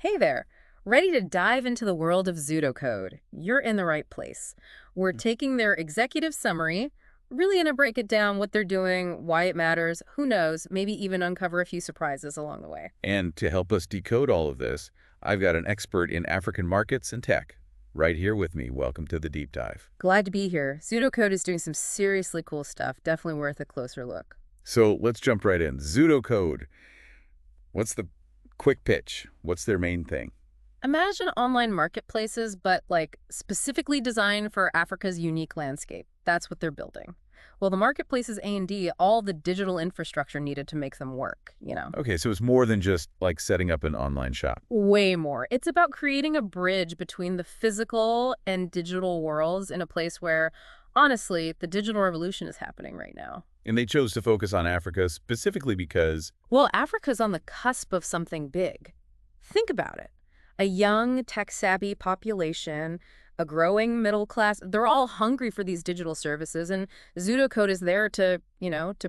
Hey there! Ready to dive into the world of Zudocode? You're in the right place. We're taking their executive summary, really going to break it down, what they're doing, why it matters, who knows, maybe even uncover a few surprises along the way. And to help us decode all of this, I've got an expert in African markets and tech right here with me. Welcome to the deep dive. Glad to be here. Zudocode is doing some seriously cool stuff, definitely worth a closer look. So let's jump right in. Zudocode. What's the quick pitch? What's their main thing? Imagine online marketplaces, but like specifically designed for Africa's unique landscape. That's what they're building. Well, the marketplaces A&D, all the digital infrastructure needed to make them work. Okay, so it's more than just like setting up an online shop. Way more. It's about creating a bridge between the physical and digital worlds in a place where, honestly, the digital revolution is happening right now. And they chose to focus on Africa specifically because, Well, Africa's on the cusp of something big. Think about it. A young, tech-savvy population, a growing middle class, they're all hungry for these digital services, and Zudocode is there to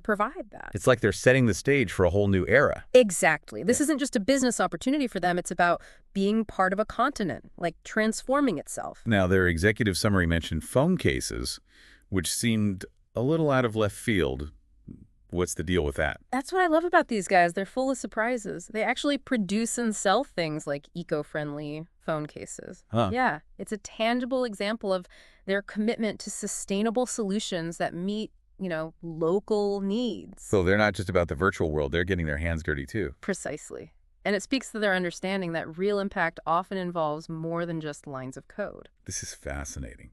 provide that. it's like they're setting the stage for a whole new era. Exactly. This Yeah. isn't just a business opportunity for them. It's about being part of a continent, like transforming itself. Now, their executive summary mentioned phone cases, which seemed a little out of left field. What's the deal with that? That's what I love about these guys. They're full of surprises. They actually produce and sell things like eco-friendly phone cases. Huh. Yeah, it's a tangible example of their commitment to sustainable solutions that meet local needs. So they're not just about the virtual world, they're getting their hands dirty too. Precisely. And it speaks to their understanding that real impact often involves more than just lines of code. This is fascinating.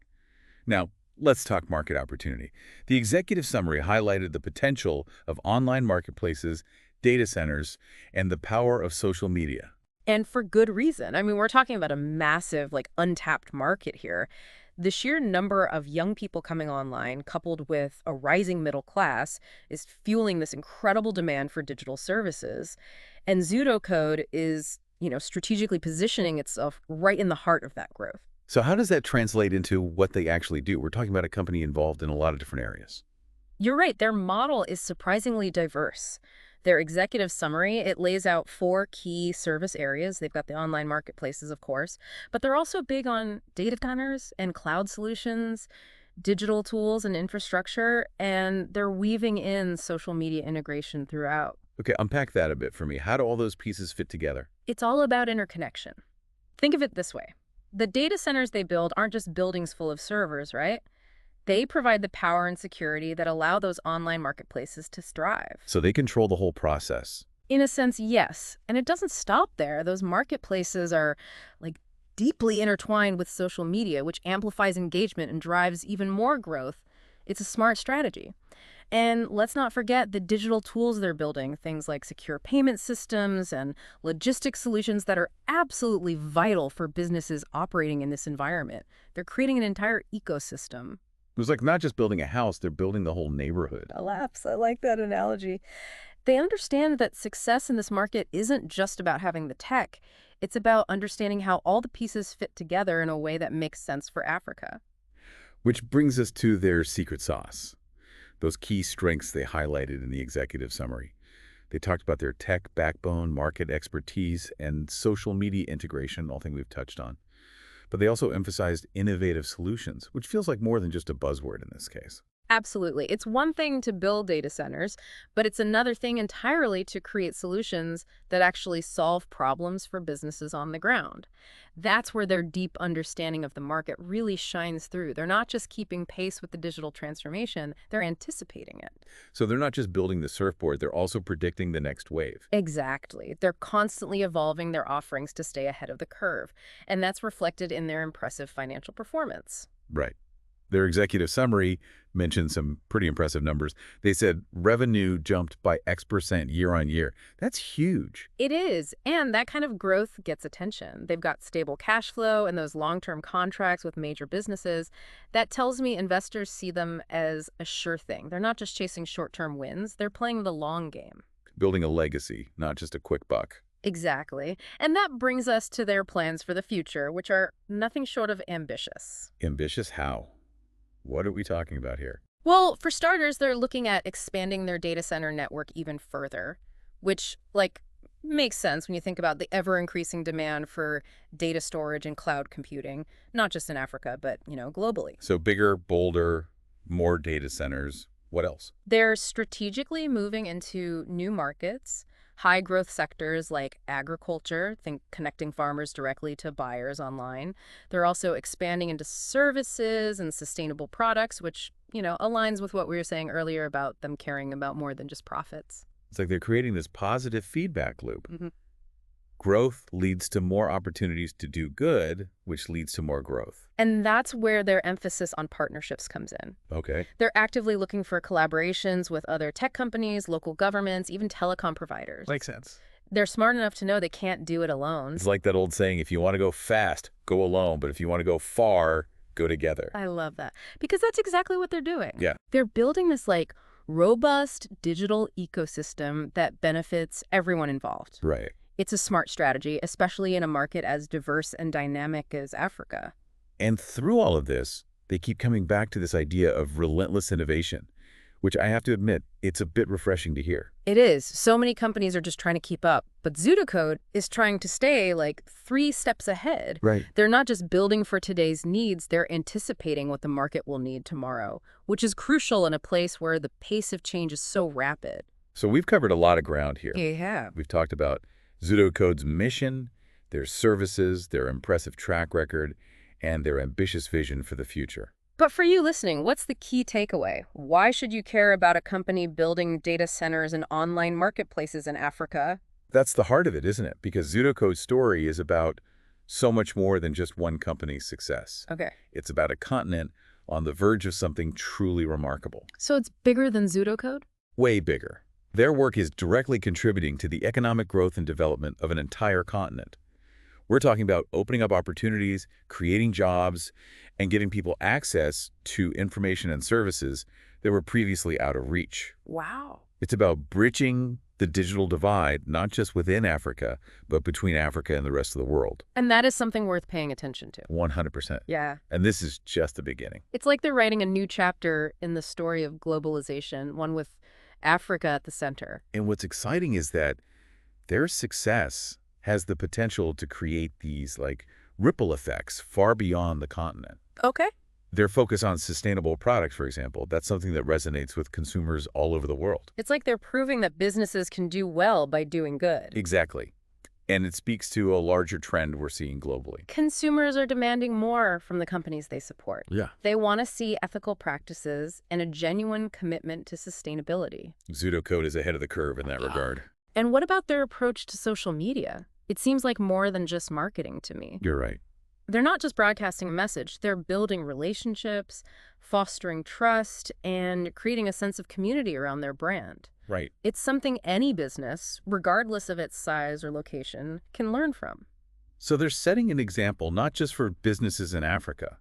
Now, let's talk market opportunity. The executive summary highlighted the potential of online marketplaces, data centers, and the power of social media. And for good reason. I mean, we're talking about a massive, untapped market here. The sheer number of young people coming online, coupled with a rising middle class, is fueling this incredible demand for digital services. And Zudocode is strategically positioning itself right in the heart of that growth. So how does that translate into what they actually do? We're talking about a company involved in a lot of different areas. You're right, their model is surprisingly diverse. Their executive summary, it lays out 4 key service areas. They've got the online marketplaces, of course, but they're also big on data centers and cloud solutions, digital tools and infrastructure, and they're weaving in social media integration throughout. Okay, unpack that a bit for me. How do all those pieces fit together? It's all about interconnection. Think of it this way. The data centers they build aren't just buildings full of servers, right? They provide the power and security that allow those online marketplaces to thrive. So they control the whole process. In a sense, yes. And it doesn't stop there. Those marketplaces are deeply intertwined with social media, which amplifies engagement and drives even more growth. It's a smart strategy. And let's not forget the digital tools they're building, things like secure payment systems and logistics solutions that are absolutely vital for businesses operating in this environment. They're creating an entire ecosystem. It was like not just building a house, they're building the whole neighborhood. Elapse. I like that analogy. They understand that success in this market isn't just about having the tech. It's about understanding how all the pieces fit together in a way that makes sense for Africa. Which brings us to their secret sauce. Those key strengths they highlighted in the executive summary. They talked about their tech backbone, market expertise, and social media integration, all things we've touched on. But they also emphasized innovative solutions, which feels like more than just a buzzword in this case. Absolutely. It's one thing to build data centers, but it's another thing entirely to create solutions that actually solve problems for businesses on the ground. That's where their deep understanding of the market really shines through. They're not just keeping pace with the digital transformation, they're anticipating it. So they're not just building the surfboard, they're also predicting the next wave. Exactly. They're constantly evolving their offerings to stay ahead of the curve, and that's reflected in their impressive financial performance. Right. Their executive summary mentioned some pretty impressive numbers. They said revenue jumped by X% year on year. That's huge. It is, and that kind of growth gets attention. They've got stable cash flow and those long-term contracts with major businesses. That tells me investors see them as a sure thing. They're not just chasing short-term wins, they're playing the long game. Building a legacy, not just a quick buck. Exactly. And that brings us to their plans for the future, which are nothing short of ambitious. Ambitious how? What are we talking about here? Well, for starters, they're looking at expanding their data center network even further, which, Makes sense when you think about the ever-increasing demand for data storage and cloud computing, not just in Africa, but, globally. So bigger, bolder, more data centers. What else? They're strategically moving into new markets, high growth sectors like agriculture, think connecting farmers directly to buyers online. They're also expanding into services and sustainable products, which, aligns with what we were saying earlier about them caring about more than just profits. It's like they're creating this positive feedback loop. hmm Growth leads to more opportunities to do good, which leads to more growth. And that's where their emphasis on partnerships comes in. Okay. They're actively looking for collaborations with other tech companies, local governments, even telecom providers. Makes sense. They're smart enough to know they can't do it alone. It's like that old saying, if you want to go fast, go alone. But if you want to go far, go together. I love that because that's exactly what they're doing. Yeah. They're building this robust digital ecosystem that benefits everyone involved. Right. It's a smart strategy, especially in a market as diverse and dynamic as Africa. And through all of this, they keep coming back to this idea of relentless innovation, which I have to admit, it's a bit refreshing to hear. It is. So many companies are just trying to keep up, but Zudocode is trying to stay 3 steps ahead. Right. They're not just building for today's needs, they're anticipating what the market will need tomorrow, which is crucial in a place where the pace of change is so rapid. So we've covered a lot of ground here. Yeah. We've talked about Zudocode's mission, their services, their impressive track record, and their ambitious vision for the future. But for you listening, what's the key takeaway? Why should you care about a company building data centers and online marketplaces in Africa? That's the heart of it, isn't it? Because Zudocode's story is about so much more than just one company's success. Okay. It's about a continent on the verge of something truly remarkable. So it's bigger than Zudocode? Way bigger. Their work is directly contributing to the economic growth and development of an entire continent. We're talking about opening up opportunities, creating jobs, and getting people access to information and services that were previously out of reach. Wow. It's about bridging the digital divide, not just within Africa, but between Africa and the rest of the world. And that is something worth paying attention to. 100%. Yeah. And this is just the beginning. It's like they're writing a new chapter in the story of globalization, one with Africa at the center. And what's exciting is that their success has the potential to create these ripple effects far beyond the continent. Okay. Their focus on sustainable products, for example, that's something that resonates with consumers all over the world. It's like they're proving that businesses can do well by doing good. Exactly. And it speaks to a larger trend we're seeing globally. Consumers are demanding more from the companies they support. Yeah. They want to see ethical practices and a genuine commitment to sustainability. Zudocode is ahead of the curve in that regard. And what about their approach to social media? It seems like more than just marketing to me. You're right. They're not just broadcasting a message, they're building relationships, fostering trust, and creating a sense of community around their brand. Right. It's something any business, regardless of its size or location, can learn from. So they're setting an example not just for businesses in Africa,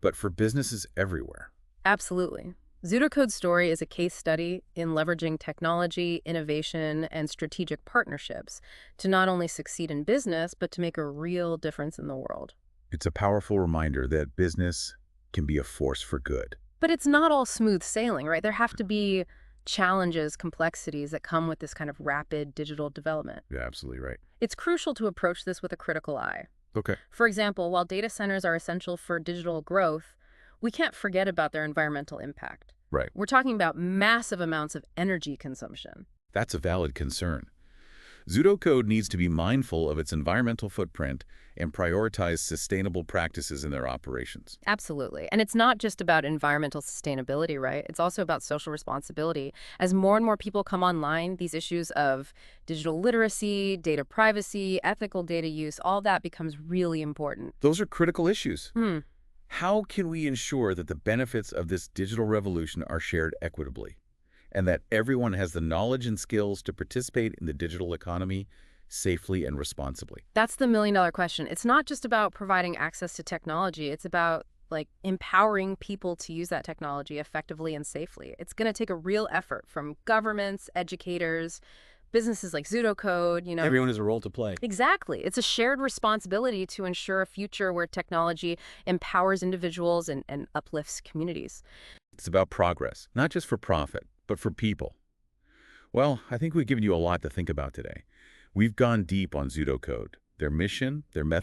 but for businesses everywhere. Absolutely. Zudocode's story is a case study in leveraging technology, innovation, and strategic partnerships to not only succeed in business, but to make a real difference in the world. It's a powerful reminder that business can be a force for good. But it's not all smooth sailing, right? There have to be challenges, complexities that come with this kind of rapid digital development. You're absolutely right. It's crucial to approach this with a critical eye. Okay. For example, while data centers are essential for digital growth, we can't forget about their environmental impact. Right. We're talking about massive amounts of energy consumption. That's a valid concern. Zudocode needs to be mindful of its environmental footprint and prioritize sustainable practices in their operations. Absolutely. And it's not just about environmental sustainability, right? It's also about social responsibility. As more and more people come online, these issues of digital literacy, data privacy, ethical data use, all that becomes really important. Those are critical issues. Hmm. How can we ensure that the benefits of this digital revolution are shared equitably, and that everyone has the knowledge and skills to participate in the digital economy safely and responsibly? That's the million-dollar question. It's not just about providing access to technology. It's about empowering people to use that technology effectively and safely. It's going to take a real effort from governments, educators, businesses like Zudocode, Everyone has a role to play. Exactly. It's a shared responsibility to ensure a future where technology empowers individuals and uplifts communities. It's about progress, not just for profit, but for people. Well, I think we've given you a lot to think about today. We've gone deep on Zudocode, their mission, their methods,